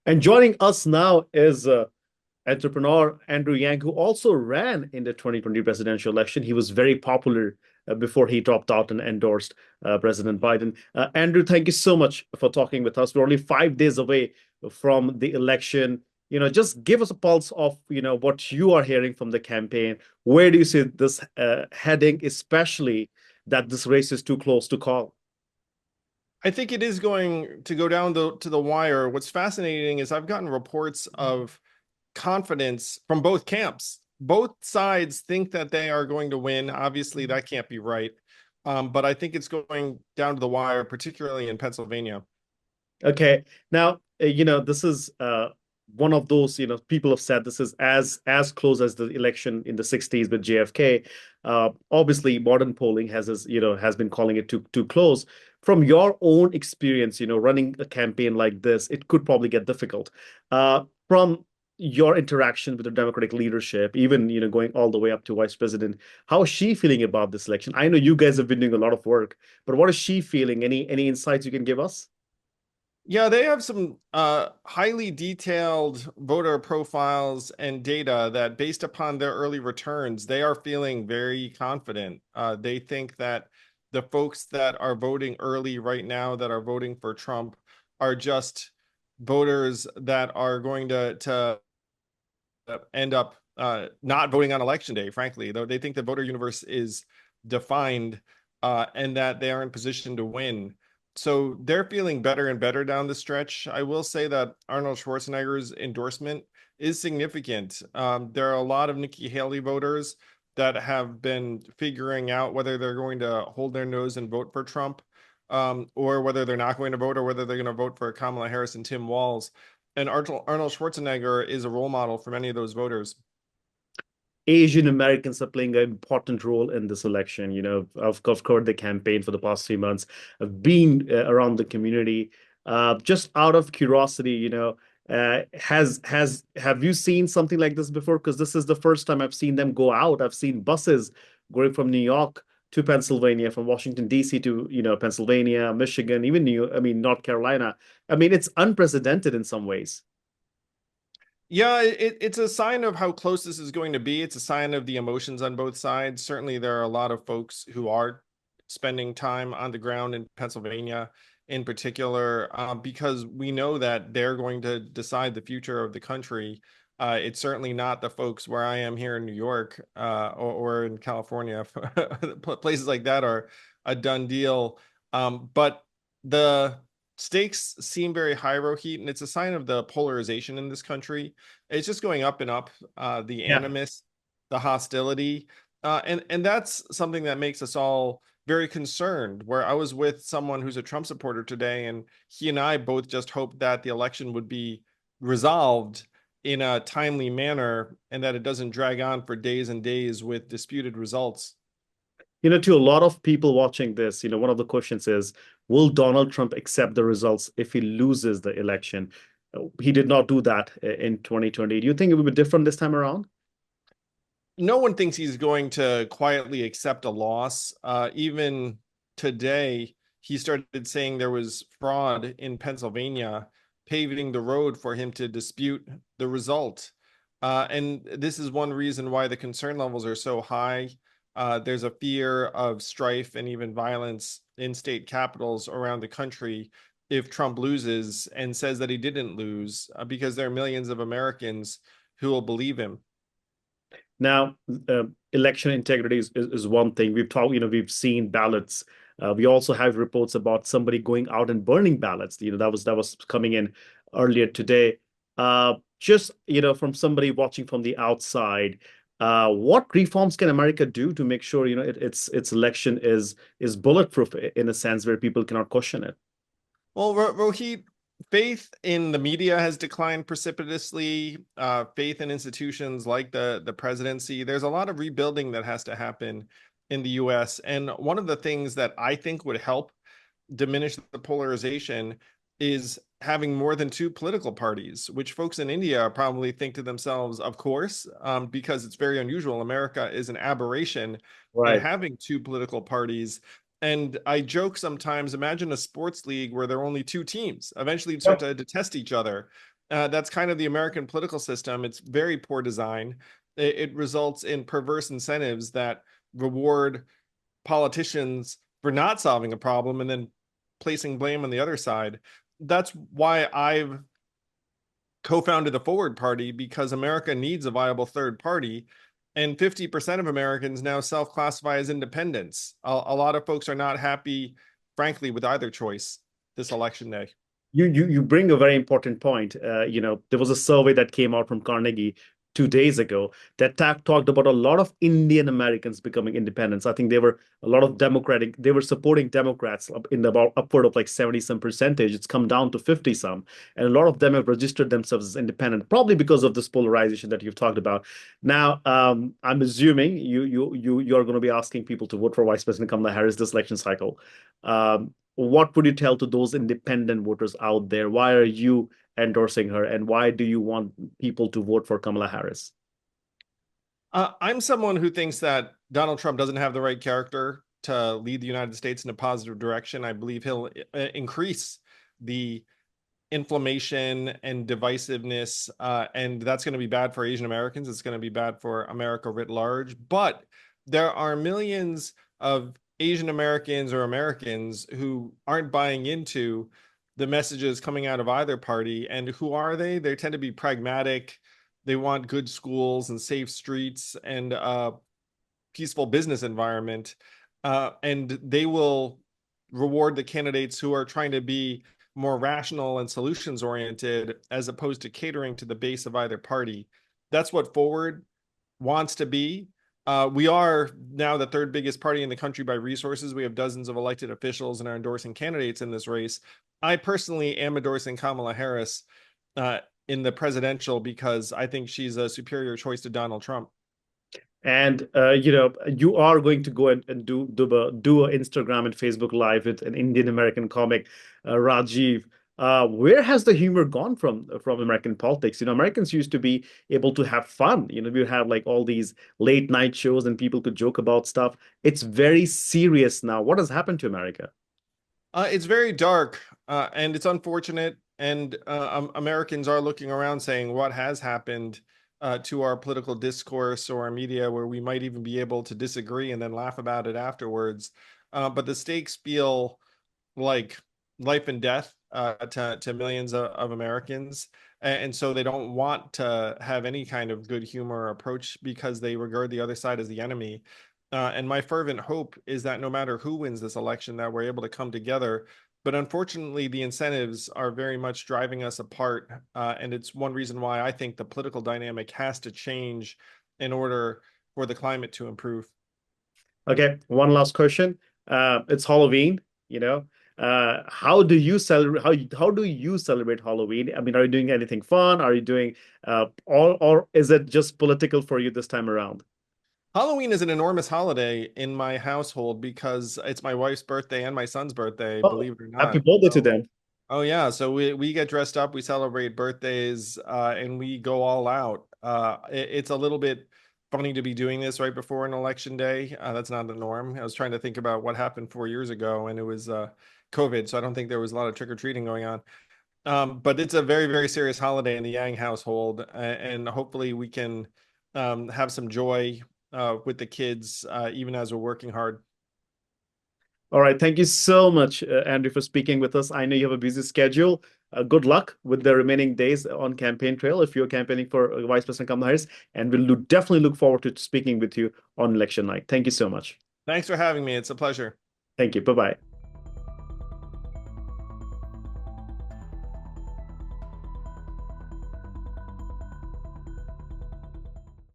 And joining us now is entrepreneur Andrew Yang, who also ran in the 2020 presidential election. He was very popular before he dropped out and endorsed President Biden. Andrew, thank you so much for talking with us. We're only 5 days away from the election. Just give us a pulse of, what you are hearing from the campaign. Where do you see this heading, especially that this race is too close to call? I think it is going to go down to the wire. What's fascinating is I've gotten reports of confidence from both camps. Both sides think that they are going to win. Obviously, that can't be right. But I think it's going down to the wire, particularly in Pennsylvania. Okay. Now, this is one of those, people have said this is as close as the election in the 60s with JFK. Obviously, modern polling has been calling it too close. From your own experience, running a campaign like this, it could probably get difficult. From your interaction with the Democratic leadership, even going all the way up to Vice President, how is she feeling about this election? I know you guys have been doing a lot of work, but what is she feeling? Any insights you can give us? Yeah, they have some highly detailed voter profiles and data that, based upon their early returns, they are feeling very confident. They think that the folks that are voting early right now, that are voting for Trump, are just voters that are going to end up not voting on election day, frankly. Though they think the voter universe is defined and that they are in position to win. So they're feeling better and better down the stretch. I will say that Arnold Schwarzenegger's endorsement is significant. There are a lot of Nikki Haley voters that have been figuring out whether they're going to hold their nose and vote for Trump, or whether they're not going to vote, or whether they're going to vote for Kamala Harris and Tim Walz. And Arnold Schwarzenegger is a role model for many of those voters. Asian Americans are playing an important role in this election. I've covered the campaign for the past 3 months. I've been around the community. Just out of curiosity, has have you seen something like this before? Because this is the first time I've seen them go out. I've seen buses going from New York to Pennsylvania, from Washington D.C. to Pennsylvania, Michigan, even North Carolina. I mean, it's unprecedented in some ways. Yeah, it's a sign of how close this is going to be. It's a sign of the emotions on both sides. Certainly, there are a lot of folks who are spending time on the ground in Pennsylvania, in particular, because we know that they're going to decide the future of the country. It's certainly not the folks where I am here in New York, or in California. Places like that are a done deal. But the stakes seem very high, Rohit, and it's a sign of the polarization in this country. It's just going up and up. The Yeah. animus, the hostility, and that's something that makes us all very concerned. Where I was with someone who's a Trump supporter today, and he and I both just hoped that the election would be resolved in a timely manner and that it doesn't drag on for days and days with disputed results. To a lot of people watching this, one of the questions is, will Donald Trump accept the results if he loses the election? He did not do that in 2020. Do you think it will be different this time around? No one thinks he's going to quietly accept a loss. Even today, he started saying there was fraud in Pennsylvania, paving the road for him to dispute the result. And this is one reason why the concern levels are so high. There's a fear of strife and even violence in state capitals around the country if Trump loses and says that he didn't lose, because there are millions of Americans who will believe him. Now, election integrity is one thing. We've seen ballots. We also have reports about somebody going out and burning ballots. That was coming in earlier today. Just, from somebody watching from the outside, what reforms can America do to make sure, its election is bulletproof in a sense where people cannot question it? Well, Rohit, faith in the media has declined precipitously. Faith in institutions like the presidency. There's a lot of rebuilding that has to happen in the U.S. And one of the things that I think would help diminish the polarization is having more than two political parties, which folks in India probably think to themselves, of course, because it's very unusual. America is an aberration in Right. having two political parties. And I joke sometimes, imagine a sports league where there are only two teams. Eventually, you'd start Yep. to detest each other. That's kind of the American political system. It's very poor design. It results in perverse incentives that reward politicians for not solving a problem and then placing blame on the other side. That's why I've co-founded the Forward Party, because America needs a viable third party. And 50% of Americans now self-classify as independents. A lot of folks are not happy, frankly, with either choice this election day. You bring a very important point. There was a survey that came out from Carnegie 2 days ago that talked about a lot of Indian Americans becoming independents. I think they were a lot of they were supporting Democrats in about upward of like 70 some percentage. It's come down to 50 some. And a lot of them have registered themselves as independent, probably because of this polarization that you've talked about. Now, I'm assuming you're going to be asking people to vote for Vice President Kamala Harris this election cycle. What would you tell to those independent voters out there? Why are you endorsing her, and why do you want people to vote for Kamala Harris? I'm someone who thinks that Donald Trump doesn't have the right character to lead the United States in a positive direction. I believe he'll increase the inflammation and divisiveness, and that's going to be bad for Asian Americans. It's going to be bad for America writ large. But there are millions of Asian Americans or Americans who aren't buying into the messages coming out of either party. And who are they? They tend to be pragmatic. They want good schools and safe streets and peaceful business environment. And they will reward the candidates who are trying to be more rational and solutions oriented, as opposed to catering to the base of either party. That's what Forward wants to be. We are now the third biggest party in the country by resources. We have dozens of elected officials and are endorsing candidates in this race. I personally am endorsing Kamala Harris in the presidential because I think she's a superior choice to Donald Trump. And you are going to go and do an Instagram and Facebook live with an Indian American comic, Rajiv. Where has the humor gone from American politics? Americans used to be able to have fun. We have like all these late night shows and people could joke about stuff. It's very serious now. What has happened to America? It's very dark, and it's unfortunate. And Americans are looking around saying, what has happened to our political discourse or our media, where we might even be able to disagree and then laugh about it afterwards. But the stakes feel like life and death to millions of Americans. And so they don't want to have any kind of good humor approach because they regard the other side as the enemy. And my fervent hope is that no matter who wins this election, that we're able to come together. But unfortunately, the incentives are very much driving us apart. And it's one reason why I think the political dynamic has to change in order for the climate to improve. Okay, one last question. It's Halloween, you know. How do you celebrate how do you celebrate Halloween? I mean, are you doing anything fun? Are you doing or is it just political for you this time around? Halloween is an enormous holiday in my household because it's my wife's birthday and my son's birthday, Oh, believe it or happy not. birthday to So, them. oh yeah, so we get dressed up, we celebrate birthdays, and we go all out. It's a little bit funny to be doing this right before an election day. That's not the norm. I was trying to think about what happened 4 years ago, and it was COVID, so I don't think there was a lot of trick-or-treating going on. But it's a very, very serious holiday in the Yang household, and hopefully we can have some joy with the kids, even as we're working hard. All right. Thank you so much, Andrew, for speaking with us. I know you have a busy schedule. Good luck with the remaining days on campaign trail if you're campaigning for Vice President Kamala Harris. And definitely look forward to speaking with you on election night. Thank you so much. Thanks for having me. It's a pleasure. Thank you. Bye bye.